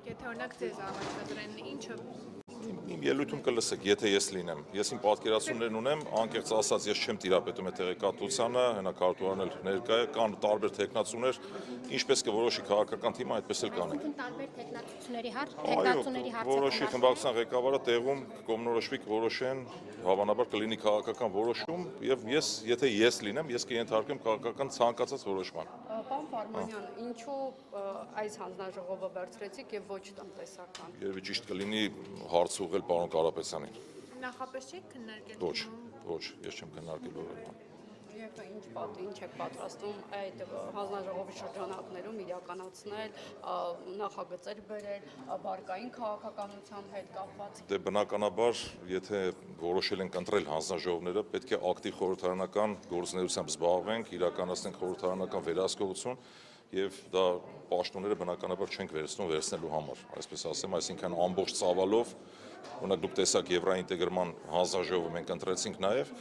Եթե օրինակ ձեզ առաջադրեն, ինչը Իմ ելույթում կլսեք, եթե ես լինեմ։ Ես իմ պատկերացումներն ունեմ, անկեղծ ասած ես չեմ տիրապետում այդ տեղեկատվությանը, հնակարտուարն էլ ներկա է, կան տարբեր թեկնածուներ, ինչպես կորոշի քաղաքական թիմը, այդպես էլ կանենք։ Տարբեր թեկնածուների հարցը Որոշի խմբակցության ղեկավարը տեղում կողմնորոշվի կորոշեն, հավանաբար կլինի քաղաքական որոշում, եւ եթե ես լինեմ, ես կենթարկեմ քաղաքական ցանկացած որոշման։ Պարոն Ֆարմանյան, ինչու այս հանձնաժողովը վերցրեցիք եւ ոչ տնտեսական։ Երևի ճիշտ կլինի հարց ուղղել պարոն Կարապետյանին։ նախապես չեք քննարկել։ Ոչ, ես չեմ քննարկել որևէ։ Եվ ինչ եք պատրաստում այդ հանձնաժողովի շրջանակներում իրականացնել, նախագծեր բերել, բարգային քաղաքականության հետ կապված։ Դե բնականաբար, եթե որոշել ենք ընտրել հանձնաժողովները, պետք է ակտիվ խորհրդարանական գործունեությամբ զբաղվենք, իրականացնենք խորհրդարանական վերահսկողություն եւ դա պաշտոնները բնականաբար չենք վերցնելու համար, այսպես ասեմ, այսինքն ամբողջ ծավալով, օրինակ դուք տեսաք Եվրոինտեգրման հանձնաժողովը մենք ընտրեցինք նաեւ,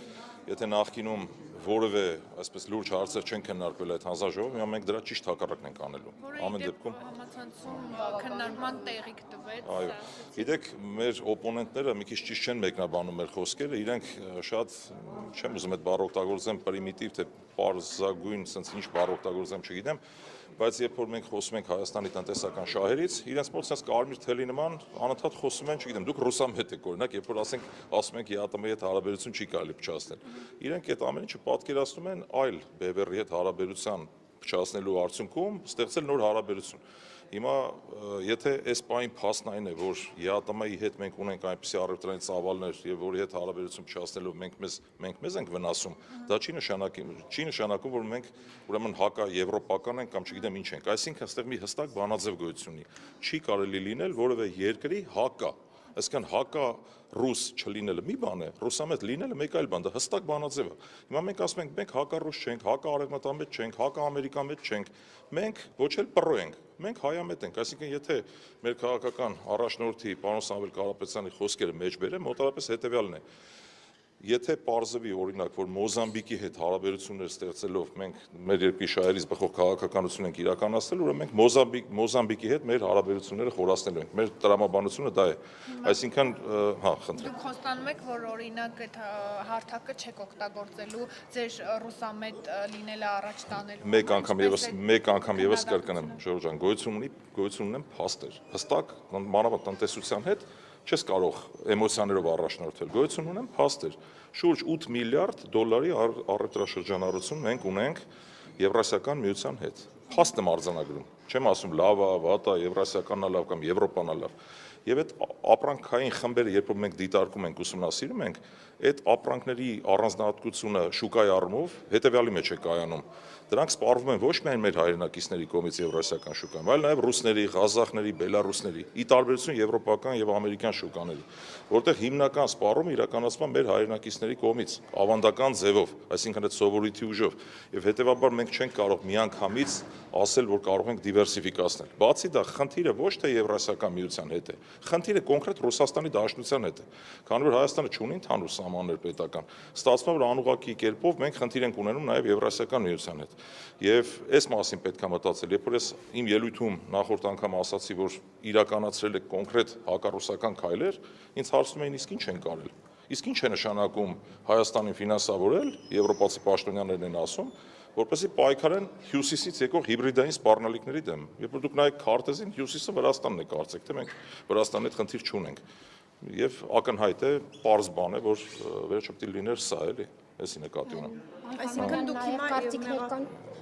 եթե նախկինում որևէ այսպես լուրջ հարցեր չեն քննարկվել այդ հանձնաժողովում, հիմա մենք դրա ճիշտ հակառակն ենք անելու։ Ամեն դեպքում համացանցում քննարկման տեղիք տվեց։ Այո, գիտեք, մեր օպոնենտները մի քիչ ճիշտ չեն մեկնաբանում մեր խոսքերը, իրենք շատ, չեմ ուզում այդ բառը օգտագործեմ, պրիմիտիվ թե պարզագույն, ասենց ինչ բառ օգտագործեմ, չգիտեմ, բայց երբ որ մենք խոսում ենք Հայաստանի տնտեսական շահերից, իրենց մոտ sense կարմիր թելի նման անընդհատ խոսում են, չգիտեմ, դուք ռուսամետ եք օրինակ, երբ որ ասում ենք ԵԱՏՄ-ի հետ հարաբերություն չի կարելի փչացնել։ Իրենք այդ ամեն ինչը պատկերացնում են այլ բևեռի հետ հարաբերության փչացնելու արդյունքում ստեղծել նոր հարաբերություն։ Հիմա եթե այս պահին փաստն այն է, որ ԵԱՏՄ-ի հետ մենք ունենք այնպիսի առևտրային ծավալներ եւ որի հետ հարաբերություն փչացնելով մենք մեզ ենք վնասում, դա չի նշանակում, որ մենք ուրեմն հակաեվրոպական ենք կամ չգիտեմ ինչ ենք, այսինքն այստեղ մի հստակ բանաձև գոյություն ունի։ Չի կարելի լինել որևէ երկրի հակա Այսինքն հակա-ռուս չլինելը մի բան է, ռուսամետ լինելը մեկ այլ բան, դա հստակ բանաձև է։ Հիմա մենք ասում ենք, մենք հակա-ռուս չենք, հակա-արևմտամետ չենք, հակա-ամերիկամետ չենք, մենք ոչ էլ պռո ենք, մենք հայամետ ենք, այսինքն եթե մեր քաղաքական առաջնորդի պարոն Սամվել Կարապետյանի խոսքերը մեջ բերեմ, մոտավորապես հետևյալն է. Եթե պարզվի օրինակ, որ Մոզամբիկի հետ հարաբերություններ ստեղծելով մենք մեր երկրի շահերից բխող քաղաքականություն ենք իրականացնել, ուրեմն մենք Մոզամբիկի հետ մեր հարաբերությունները խորացնելու ենք։ Մեր տրամաբանությունը դա է։ Այսինքն, խնդրեմ։ Դուք խոստանում եք, որ օրինակ այդ հարթակը չեք օգտագործելու ձեր ռուսամետ լինելը առաջ տանելու։ Մեկ անգամ եւս կրկնեմ, Ժորժ ջան, գոյություն ունեն փաստեր։ Հստակ մանավանդ տնտեսության հետ չես կարող էմոցիաներով առաջնորդել, գոյություն ունեն փաստեր։ Շուրջ 8 միլիարդ դոլարի առևտրաշրջանառություն մենք ունենք Եվրասիական միության հետ։ Փաստ եմ արձանագրում։ Չեմ ասում լավ է, վատ է, Եվրասիականն է լավ կամ Եվրոպան է լավ։ Եվ այդ ապրանքային խմբերը, երբ որ մենք դիտարկում ենք, ուսումնասիրում ենք, այդ ապրանքների առանձնահատկությունը շուկայի առումով հետևյալի մեջ է կայանում։ Դրանք սպառվում են ոչ միայն մեր հայրենակիցների կողմից եվրասիական շուկայում, այլ նաև ռուսների, ղազախների, բելարուսների, ի տարբերություն եվրոպական եւ ամերիկյան շուկաների, որտեղ հիմնական սպառումը իրականացվում է մեր հայրենակիցների կողմից, ավանդական ձևով, այսինքն այդ սովորույթի ուժով, եւ հետեւաբար մենք չենք կարող միանգամից ասել, որ կարող ենք դիվերսիֆիկացնել։ Բացի դա, խնդիրը ոչ թե Եվրասիական միության հետ է, խնդիրը կոնկրետ Ռուսաստանի Դաշնության հետ է, քանի որ Հայաստանը չունի ընդհանուր սահմաններ պետական, ստացվում է, որ անուղղակի կերպով մենք խնդիր ենք ունենում նաև Եվրասիական միության հետ։ Եվ այս մասին պետք է մտածել, երբ որ ես իմ ելույթում նախորդ անգամ ասացի, որ իրականացրել եք կոնկրետ հակառուսական քայլեր, ինձ հարցնում էին իսկ ինչ են կարել։ Իսկ ինչ է նշանակում Հայաստանին ֆինանսավորել, եվրոպացի պաշտոնյաներն են ասում, որպեսզի պայքարեն հյուսիսից եկող հիբրիդային սպառնալիքների դեմ։ Երբ որ դուք նայեք քարտեզին, հյուսիսը Վրաստանն է, կարծեք, թե մենք Վրաստանի հետ խնդիր չունենք։ Եվ ակնհայտ է, պարզ բան է, որ վերջը պետք է լիներ սա, էլի, էսի նկատի ունեմ։ Այսինքն դուք հիմա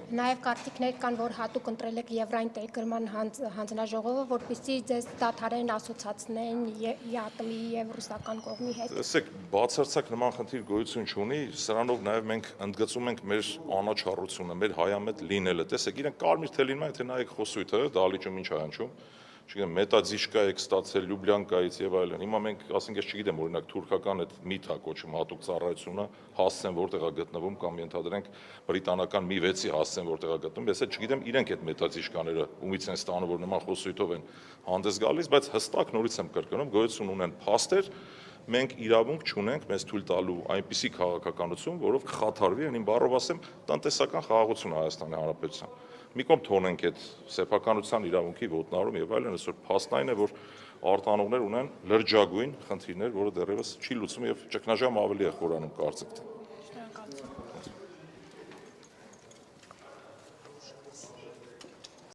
Նաև կարծիքներ կան, որ հատուկ ընտրել եք Եվրոինտեգրման հանձնաժողովը, որպեսզի ձեզ դադարեն ասոցացնեն ԵԱՏՄ-ի եւ ռուսական կողմի հետ։ Տեսեք, բացարձակ նման խնդիր գոյություն չունի, սրանով նաև մենք ընդգծում ենք մեր անաչառությունը, մեր հայամետ լինելը։ Տեսեք, իրենք կարմիր թելին մա, եթե նայեք խոսույթը, դահլիճում ինչ հայանչում, չգիտեմ, մետադիշկա եք ստացել Լյուբլյանկայից եւ այլն։ Հիմա մենք, ասենք, ես չգիտեմ, օրինակ թուրքական այդ միթա կոչում հատուկ ծառայությունը հասցեն որտեղ է գտնվում կամ ենթադրենք բրիտանական մի 6-ի հասցեն որտեղ է գտնվում։ Ես էլ չգիտեմ իրենք այդ մետադիշկաները ումից են ստանում, որ նման խոսույթով են հանդես գալիս, բայց հստակ նորից եմ կրկնում, գոյություն ունեն փաստեր, մենք իրավունք չունենք մեզ թույլ տալու այնպիսի քաղաքականություն, որով կխաթարվի, այն բառով ասեմ, տնտեսական խաղաղությունը Հայաստանի Հանրապետության։ մի կողմ թողնենք այդ սեփականության իրավունքի ոտնահարում եւ այլն, այսօր փաստն այն է, որ արտանողներ ունեն լրջագույն խնդիրներ, որը դեռևս չի լուծվում եւ ճգնաժամ ավելի է խորանում կարծիք թե։